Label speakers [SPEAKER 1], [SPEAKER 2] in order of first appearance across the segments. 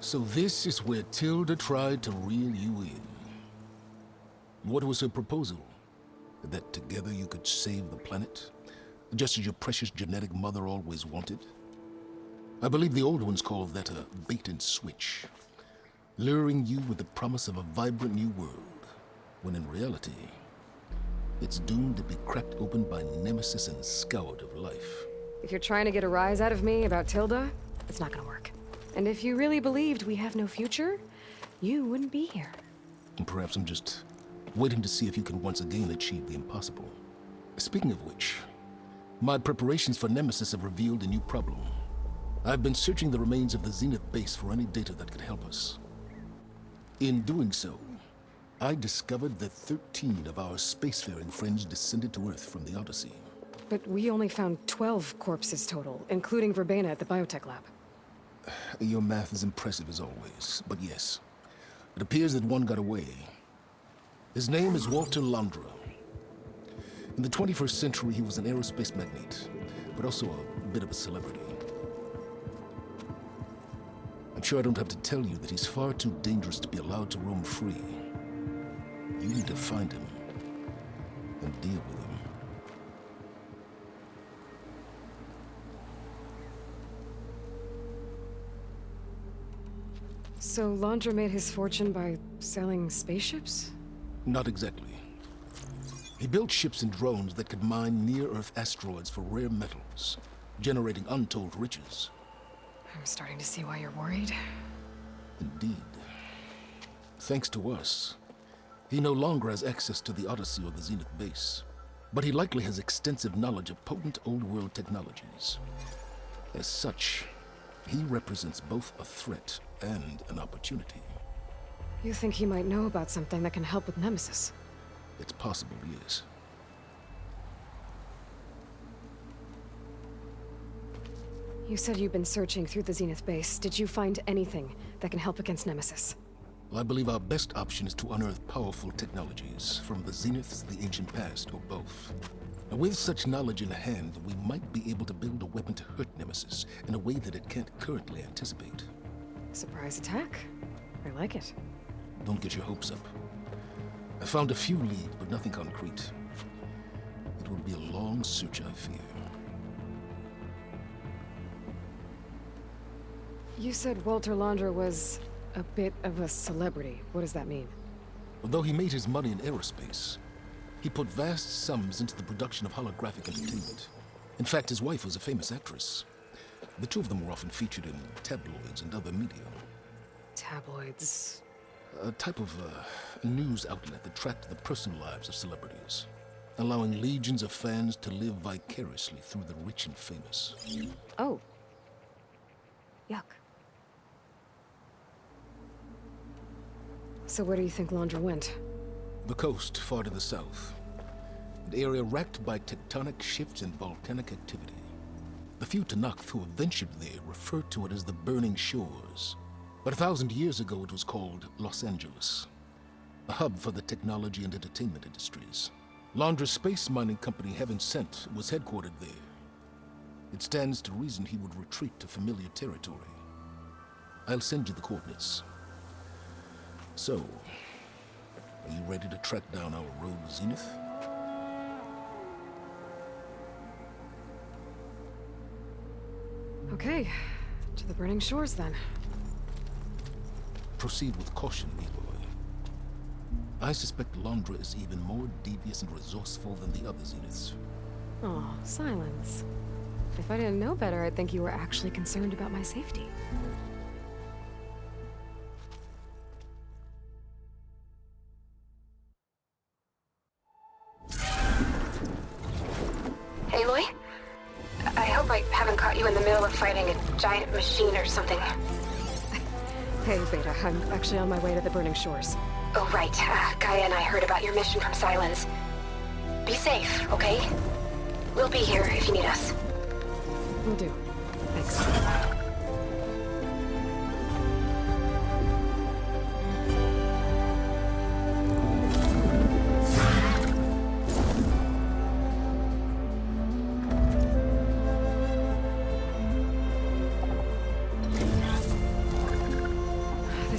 [SPEAKER 1] So this is where Tilda tried to reel you in. What was her proposal? That together you could save the planet? Just as your precious genetic mother always wanted? I believe the old ones called that a bait and switch, luring you with the promise of a vibrant new world, when in reality, it's doomed to be cracked open by nemesis and scoured of life.
[SPEAKER 2] If you're trying to get a rise out of me about Tilda, it's not gonna work. And if you really believed we have no future, you wouldn't be here.
[SPEAKER 1] And perhaps I'm just waiting to see if you can once again achieve the impossible. Speaking of which, my preparations for Nemesis have revealed a new problem. I've been searching the remains of the Zenith base for any data that could help us. In doing so, I discovered that 13 of our spacefaring friends descended to Earth from the Odyssey.
[SPEAKER 2] But we only found 12 corpses total, including Verbena at the biotech lab.
[SPEAKER 1] Your math is impressive as always, but yes. It appears that one got away. His name is Walter Londra. In the 21st century, he was an aerospace magnate, but also a bit of a celebrity. I'm sure I don't have to tell you that he's far too dangerous to be allowed to roam free. You need to find him and deal with him.
[SPEAKER 2] So Londra made his fortune by selling spaceships?
[SPEAKER 1] Not exactly. He built ships and drones that could mine near-Earth asteroids for rare metals, generating untold riches.
[SPEAKER 2] I'm starting to see why you're worried.
[SPEAKER 1] Indeed. Thanks to us, he no longer has access to the Odyssey or the Zenith base, but he likely has extensive knowledge of potent old-world technologies. As such, he represents both a threat and an opportunity.
[SPEAKER 2] You think he might know about something that can help with Nemesis?
[SPEAKER 1] It's possible, yes.
[SPEAKER 2] You said you've been searching through the Zenith base. Did you find anything that can help against Nemesis?
[SPEAKER 1] Well, I believe our best option is to unearth powerful technologies, from the Zeniths, the ancient past, or both. Now, with such knowledge in hand, we might be able to build a weapon to hurt Nemesis in a way that it can't currently anticipate.
[SPEAKER 2] Surprise attack? I like it.
[SPEAKER 1] Don't get your hopes up. I found a few leads, but nothing concrete. It will be a long search, I fear.
[SPEAKER 2] You said Walter Londra was a bit of a celebrity. What does that mean?
[SPEAKER 1] Although he made his money in aerospace, he put vast sums into the production of holographic entertainment. In fact, his wife was a famous actress. The two of them were often featured in tabloids and other media.
[SPEAKER 2] Tabloids?
[SPEAKER 1] A type of news outlet that tracked the personal lives of celebrities, allowing legions of fans to live vicariously through the rich and famous.
[SPEAKER 2] Oh. Yuck. So where do you think Londra went?
[SPEAKER 1] The coast, far to the south. An area racked by tectonic shifts and volcanic activity. The few Tanakh who have ventured there refer to it as the Burning Shores. But 1,000 years ago it was called Los Angeles, a hub for the technology and entertainment industries. Londra's space mining company, Heaven Sent, was headquartered there. It stands to reason he would retreat to familiar territory. I'll send you the coordinates. So, are you ready to track down our rogue Zenith?
[SPEAKER 2] Okay, to the Burning Shores then.
[SPEAKER 1] Proceed with caution, Aloy. I suspect Londra is even more devious and resourceful than the other Zeniths.
[SPEAKER 2] Oh, silence. If I didn't know better, I'd think you were actually concerned about my safety.
[SPEAKER 3] Aloy? I hope I haven't caught you in the middle of fighting a giant machine or something.
[SPEAKER 2] Hey, Beta, I'm actually on my way to the Burning Shores.
[SPEAKER 3] Oh, right. Gaia and I heard about your mission from Silence. Be safe, okay? We'll be here if you need us.
[SPEAKER 2] Will do. Thanks.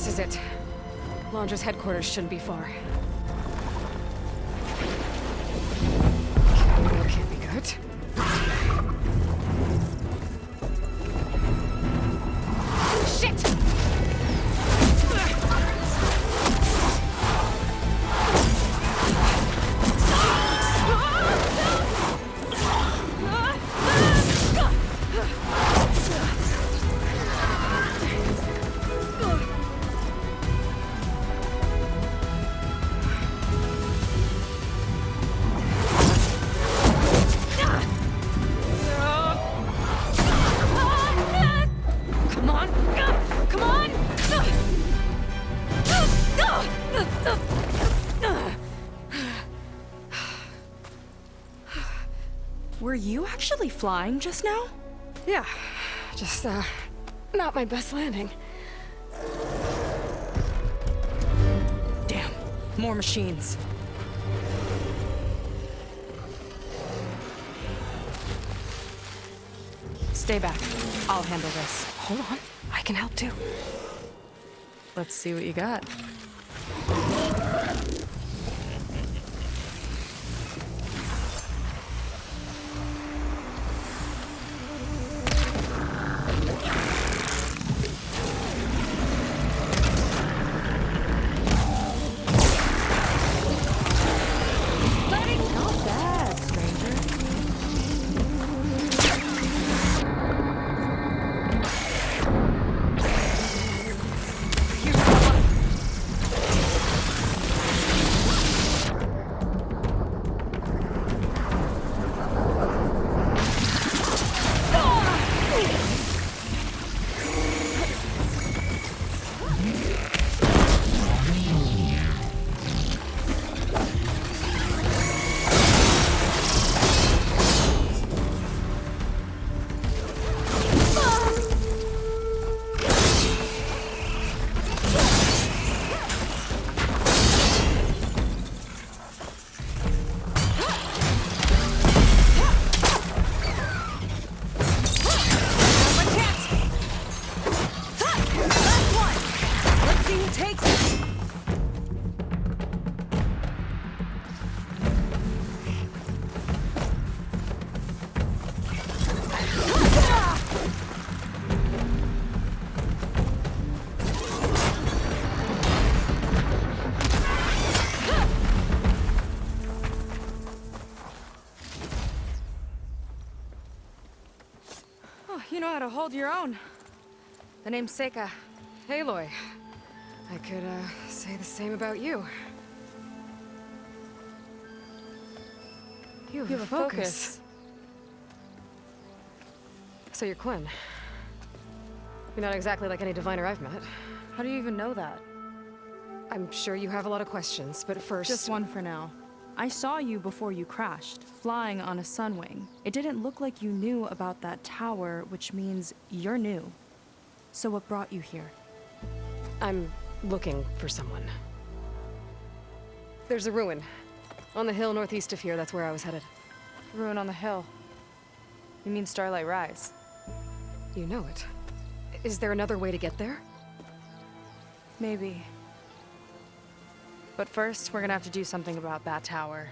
[SPEAKER 2] is it. Launder's headquarters shouldn't be far. That can't be good. Shit!
[SPEAKER 4] Were you actually flying just now?
[SPEAKER 2] Yeah, just, not my best landing.
[SPEAKER 4] Damn, more machines. Stay back. I'll handle this.
[SPEAKER 2] Hold on, I can help too.
[SPEAKER 4] Let's see what you got. You know how to hold your own. The name's Seika.
[SPEAKER 2] Aloy. I could, say the same about you. You have a focus. So you're Quinn. You're not exactly like any diviner I've met.
[SPEAKER 4] How do you even know that?
[SPEAKER 2] I'm sure you have a lot of questions, but first...
[SPEAKER 4] Just one for now. I saw you before you crashed, flying on a sunwing. It didn't look like you knew about that tower, which means you're new. So what brought you here?
[SPEAKER 2] I'm looking for someone. There's a ruin. On the hill northeast of here, that's where I was headed.
[SPEAKER 4] Ruin on the hill. You mean Starlight Rise?
[SPEAKER 2] You know it. Is there another way to get there?
[SPEAKER 4] Maybe. But first, we're gonna have to do something about that tower.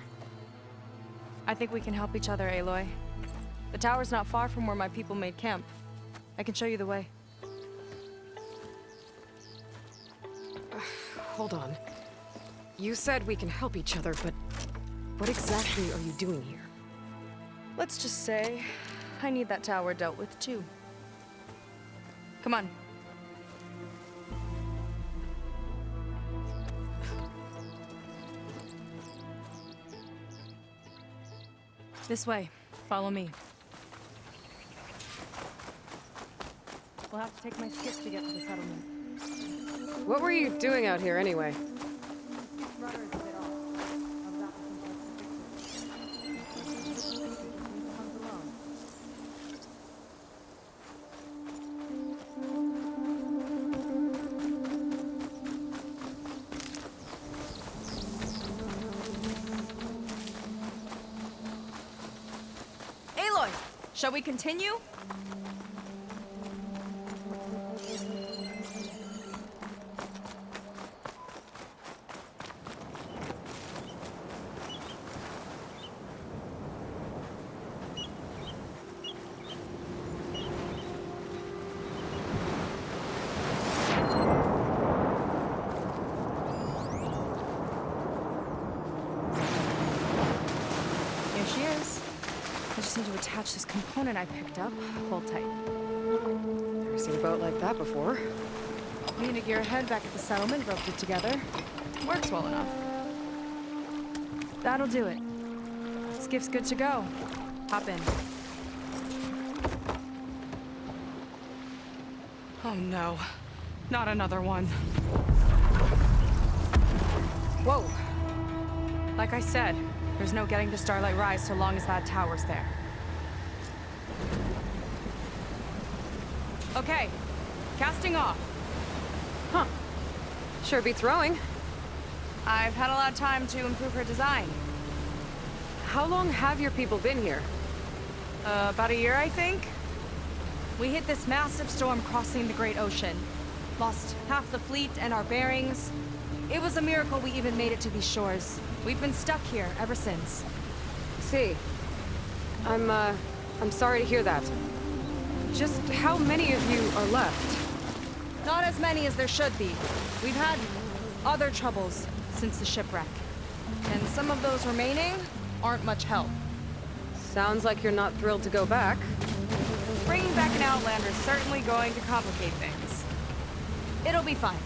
[SPEAKER 4] I think we can help each other, Aloy. The tower's not far from where my people made camp. I can show you the way.
[SPEAKER 2] Hold on. You said we can help each other, but what exactly are you doing here?
[SPEAKER 4] Let's just say, I need that tower dealt with too. Come on. This way. Follow me. We'll have to take my skip to get to the settlement.
[SPEAKER 2] What were you doing out here anyway?
[SPEAKER 4] Aloy, shall we continue? attach this component I picked up. Hold tight.
[SPEAKER 2] Never seen a boat like that before.
[SPEAKER 4] Me and a gearhead back at the settlement roped it together. Works well enough. That'll do it. Skiff's good to go. Hop in. Oh no. Not another one. Whoa. Like I said, there's no getting to Starlight Rise so long as that tower's there. Okay. Casting off.
[SPEAKER 2] Huh. Sure beats rowing.
[SPEAKER 4] I've had a lot of time to improve her design.
[SPEAKER 2] How long have your people been here?
[SPEAKER 4] About a year, I think. We hit this massive storm crossing the Great Ocean. Lost half the fleet and our bearings. It was a miracle we even made it to these shores. We've been stuck here ever since.
[SPEAKER 2] See. I'm sorry to hear that. Just how many of you are left?
[SPEAKER 4] Not as many as there should be. We've had other troubles since the shipwreck. And some of those remaining aren't much help.
[SPEAKER 2] Sounds like you're not thrilled to go back.
[SPEAKER 4] Bringing back an Outlander is certainly going to complicate things. It'll be fine.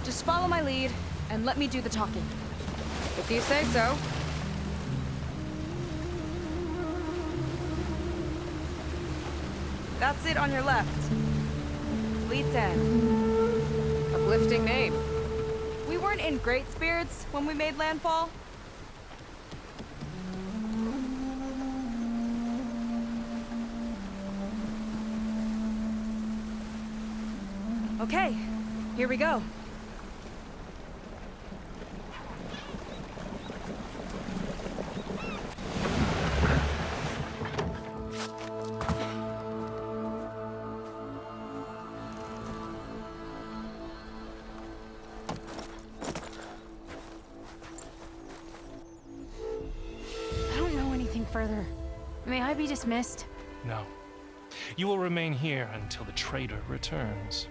[SPEAKER 4] Just follow my lead and let me do the talking.
[SPEAKER 2] If you say so.
[SPEAKER 4] That's it on your left. Fleet's End.
[SPEAKER 2] Uplifting name.
[SPEAKER 4] We weren't in great spirits when we made landfall. Okay, here we go.
[SPEAKER 5] I don't know anything further. May I be dismissed?
[SPEAKER 6] No. You will remain here until the traitor returns.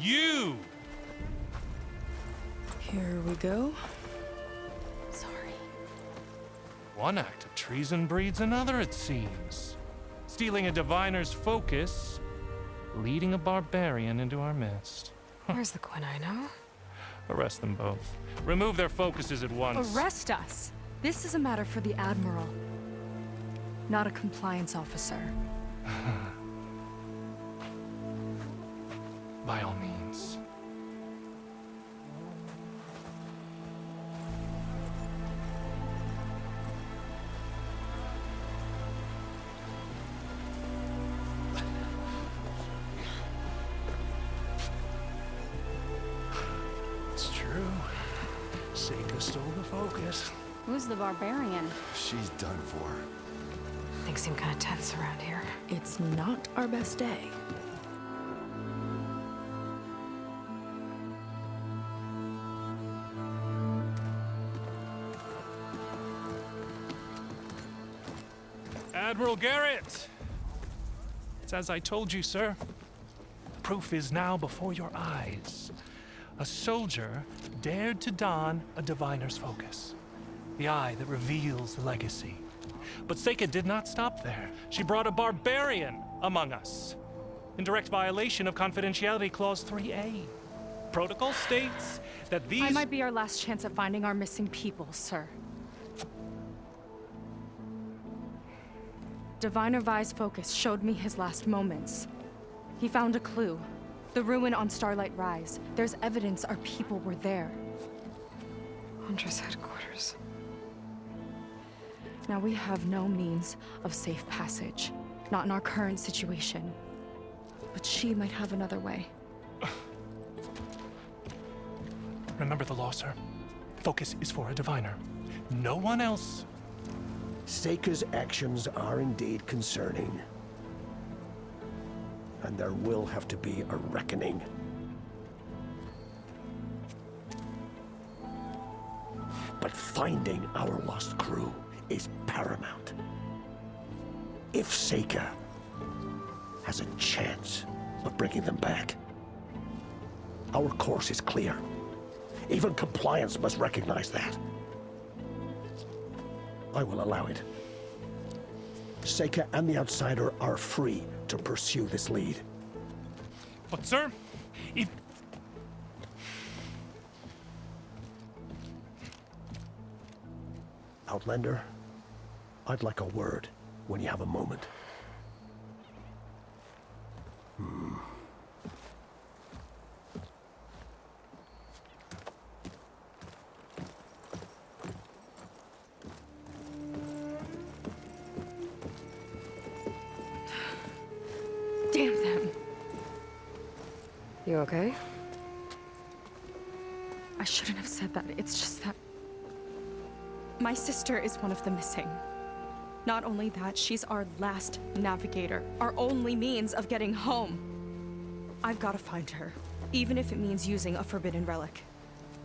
[SPEAKER 6] You!
[SPEAKER 4] Here we go.
[SPEAKER 5] Sorry.
[SPEAKER 6] One act of treason breeds another, it seems. Stealing a diviner's focus, leading a barbarian into our midst.
[SPEAKER 2] Where's the Quinino?
[SPEAKER 6] Arrest them both. Remove their focuses at once.
[SPEAKER 4] Arrest us. This is a matter for the Admiral, not a compliance officer.
[SPEAKER 6] By all means.
[SPEAKER 7] It's true. Seika stole the focus.
[SPEAKER 5] Who's the barbarian?
[SPEAKER 7] She's done for.
[SPEAKER 2] Things seem kind of tense around here.
[SPEAKER 8] It's not our best day.
[SPEAKER 6] Admiral Garrett! It's as I told you, sir. Proof is now before your eyes. A soldier dared to don a diviner's focus. The eye that reveals the legacy. But Seika did not stop there. She brought a barbarian among us. In direct violation of Confidentiality Clause 3A. Protocol states that these...
[SPEAKER 4] I might be our last chance at finding our missing people, sir. Diviner Vi's focus showed me his last moments. He found a clue. The ruin on Starlight Rise. There's evidence our people were there.
[SPEAKER 2] Hunter's headquarters.
[SPEAKER 4] Now we have no means of safe passage. Not in our current situation. But she might have another way.
[SPEAKER 6] Remember the law, sir. Focus is for a diviner. No one else.
[SPEAKER 7] Seika's actions are indeed concerning. And there will have to be a reckoning. But finding our lost crew is paramount. If Seika has a chance of bringing them back, our course is clear.
[SPEAKER 9] Even compliance must recognize that. I will allow it. Seika and the Outsider are free to pursue this lead.
[SPEAKER 6] But sir, if...
[SPEAKER 9] Outlander, I'd like a word when you have a moment.
[SPEAKER 4] Damn them.
[SPEAKER 2] You okay?
[SPEAKER 4] I shouldn't have said that. It's just that my sister is one of the missing. Not only that, she's our last navigator, our only means of getting home. I've got to find her, even if it means using a forbidden relic.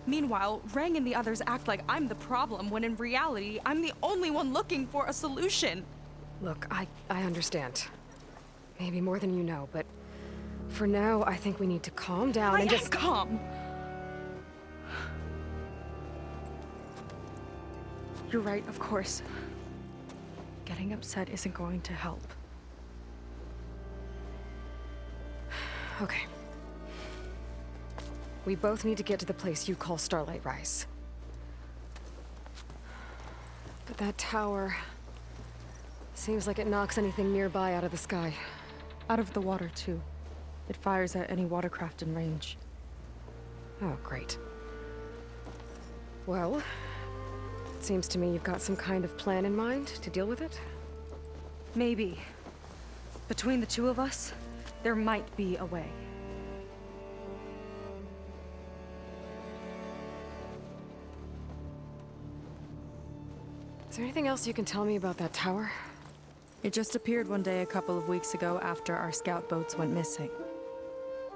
[SPEAKER 4] Meanwhile, Rang and the others act like I'm the problem, when in reality, I'm the only one looking for a solution.
[SPEAKER 2] Look, I understand. Maybe more than you know, but for now, I think we need to calm down and just...
[SPEAKER 4] calm. You're right, of course. Getting upset isn't going to help.
[SPEAKER 2] Okay. We both need to get to the place you call Starlight Rise. But that tower... seems like it knocks anything nearby out of the sky.
[SPEAKER 4] Out of the water, too. It fires at any watercraft in range.
[SPEAKER 2] Oh, great. Well, it seems to me you've got some kind of plan in mind to deal with it.
[SPEAKER 4] Maybe. Between the two of us, there might be a way.
[SPEAKER 2] Is there anything else you can tell me about that tower?
[SPEAKER 4] It just appeared one day a couple of weeks ago after our scout boats went missing.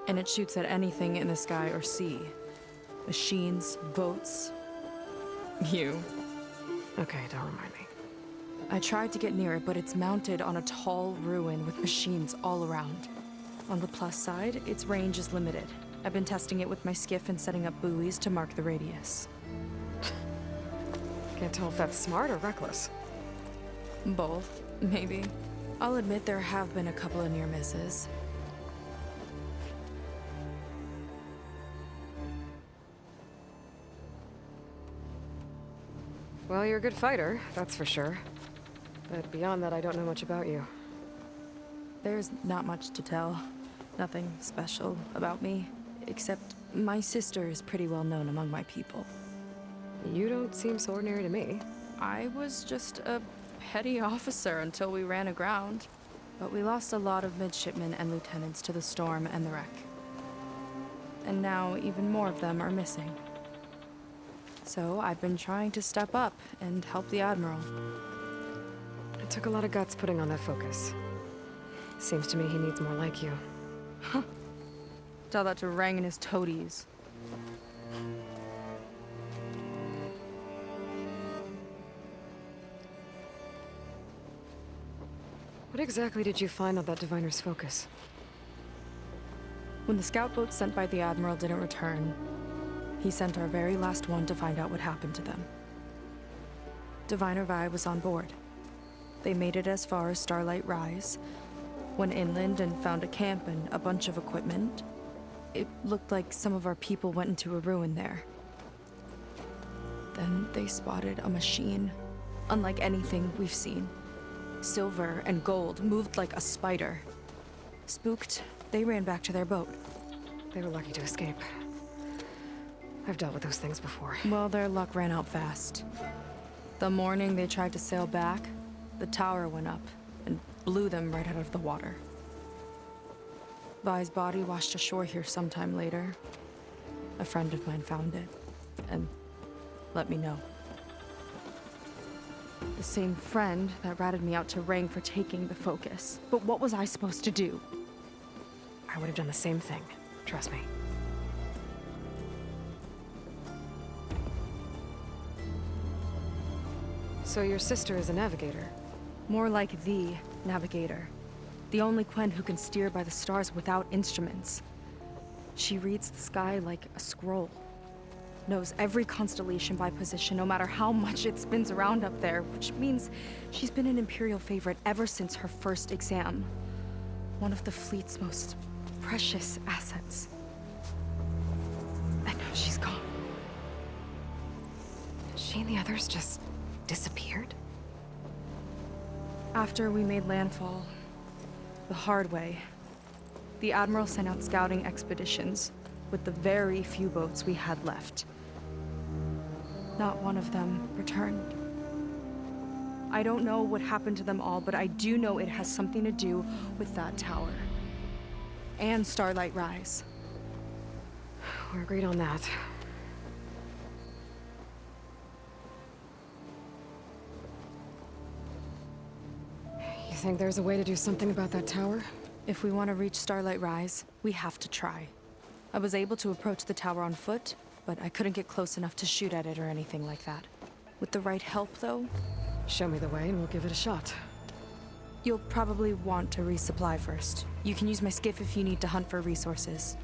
[SPEAKER 4] And it shoots at anything in the sky or sea. Machines, boats. You.
[SPEAKER 2] Okay, don't remind me.
[SPEAKER 4] I tried to get near it, but it's mounted on a tall ruin with machines all around. On the plus side, its range is limited. I've been testing it with my skiff and setting up buoys to mark the radius.
[SPEAKER 2] Can't tell if that's smart or reckless.
[SPEAKER 4] Both, maybe. I'll admit there have been a couple of near misses.
[SPEAKER 2] Well, you're a good fighter, that's for sure. But beyond that, I don't know much about you.
[SPEAKER 4] There's not much to tell. Nothing special about me, except my sister is pretty well known among my people.
[SPEAKER 2] You don't seem so ordinary to me.
[SPEAKER 4] I was just a petty officer until we ran aground. But we lost a lot of midshipmen and lieutenants to the storm and the wreck. And now even more of them are missing. So I've been trying to step up and help the Admiral.
[SPEAKER 2] It took a lot of guts putting on that focus. Seems to me he needs more like you.
[SPEAKER 4] Tell that to Rang and his toadies.
[SPEAKER 2] What exactly did you find on that diviner's focus?
[SPEAKER 4] When the scout boat sent by the Admiral didn't return, he sent our very last one to find out what happened to them. Diviner Vi was on board. They made it as far as Starlight Rise, went inland and found a camp and a bunch of equipment. It looked like some of our people went into a ruin there. Then they spotted a machine, unlike anything we've seen. Silver and gold, moved like a spider. Spooked, they ran back to their boat.
[SPEAKER 2] They were lucky to escape. I've dealt with those things before.
[SPEAKER 4] Well, their luck ran out fast. The morning they tried to sail back, the tower went up and blew them right out of the water. Vi's body washed ashore here sometime later. A friend of mine found it and let me know. The same friend that ratted me out to Rang for taking the focus. But what was I supposed to do?
[SPEAKER 2] I would have done the same thing. Trust me. So your sister is a navigator?
[SPEAKER 4] More like the navigator. The only Quen who can steer by the stars without instruments. She reads the sky like a scroll. knows every constellation by position, no matter how much it spins around up there, which means she's been an Imperial favorite ever since her first exam. One of the fleet's most precious assets. And now she's gone.
[SPEAKER 2] She and the others just disappeared?
[SPEAKER 4] After we made landfall, the hard way, the Admiral sent out scouting expeditions with the very few boats we had left. Not one of them returned. I don't know what happened to them all, but I do know it has something to do with that tower. And Starlight Rise.
[SPEAKER 2] We're agreed on that. You think there's a way to do something about that tower?
[SPEAKER 4] If we want to reach Starlight Rise, we have to try. I was able to approach the tower on foot, but I couldn't get close enough to shoot at it or anything like that. With the right help, though,
[SPEAKER 2] Show me the way and we'll give it a shot.
[SPEAKER 4] you'll probably want to resupply first. You can use my skiff if you need to hunt for resources.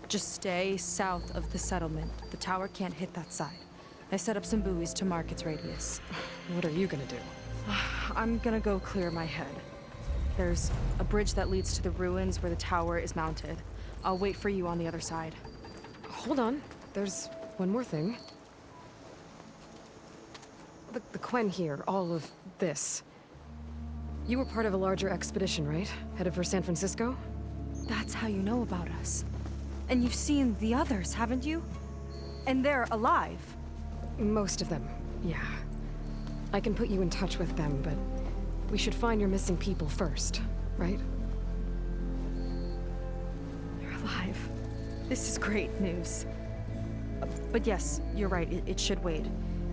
[SPEAKER 4] Just stay south of the settlement. The tower can't hit that side. I set up some buoys to mark its radius.
[SPEAKER 2] What are you gonna do?
[SPEAKER 4] I'm gonna go clear my head. There's a bridge that leads to the ruins where the tower is mounted. I'll wait for you on the other side.
[SPEAKER 2] Hold on. There's one more thing. The Quen here, all of this. You were part of a larger expedition, right? Headed for San Francisco?
[SPEAKER 4] That's how you know about us. And you've seen the others, haven't you? And they're alive.
[SPEAKER 2] Most of them, yeah. I can put you in touch with them, but we should find your missing people first, right?
[SPEAKER 4] You're alive. This is great news. But yes, you're right, it should wait.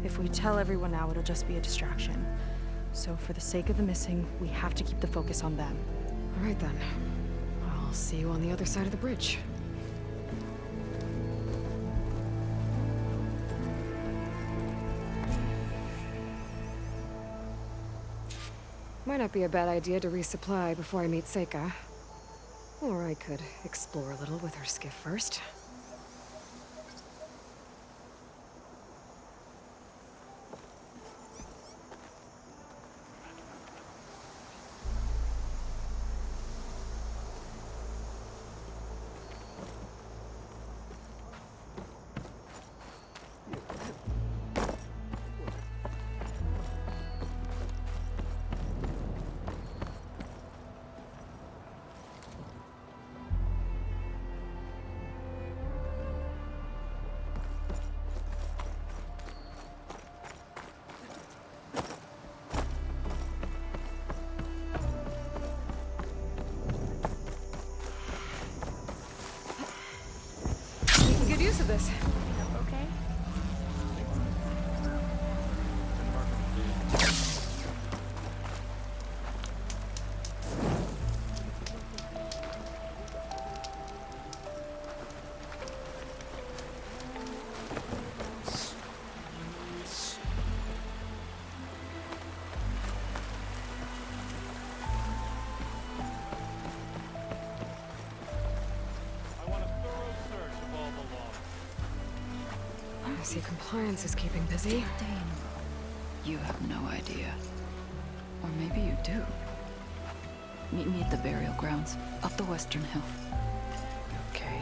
[SPEAKER 4] If we tell everyone now, it'll just be a distraction. So for the sake of the missing, we have to keep the focus on them.
[SPEAKER 2] All right then. I'll see you on the other side of the bridge. Might not be a bad idea to resupply before I meet Seika. Or I could explore a little with her skiff first. Making good use of this.
[SPEAKER 5] Okay.
[SPEAKER 6] I want a thorough search of all the logs.
[SPEAKER 2] I see compliance is keeping busy.
[SPEAKER 10] Dane, you have no idea. Or maybe you do. Meet me at the burial grounds, up the western hill.
[SPEAKER 2] Okay.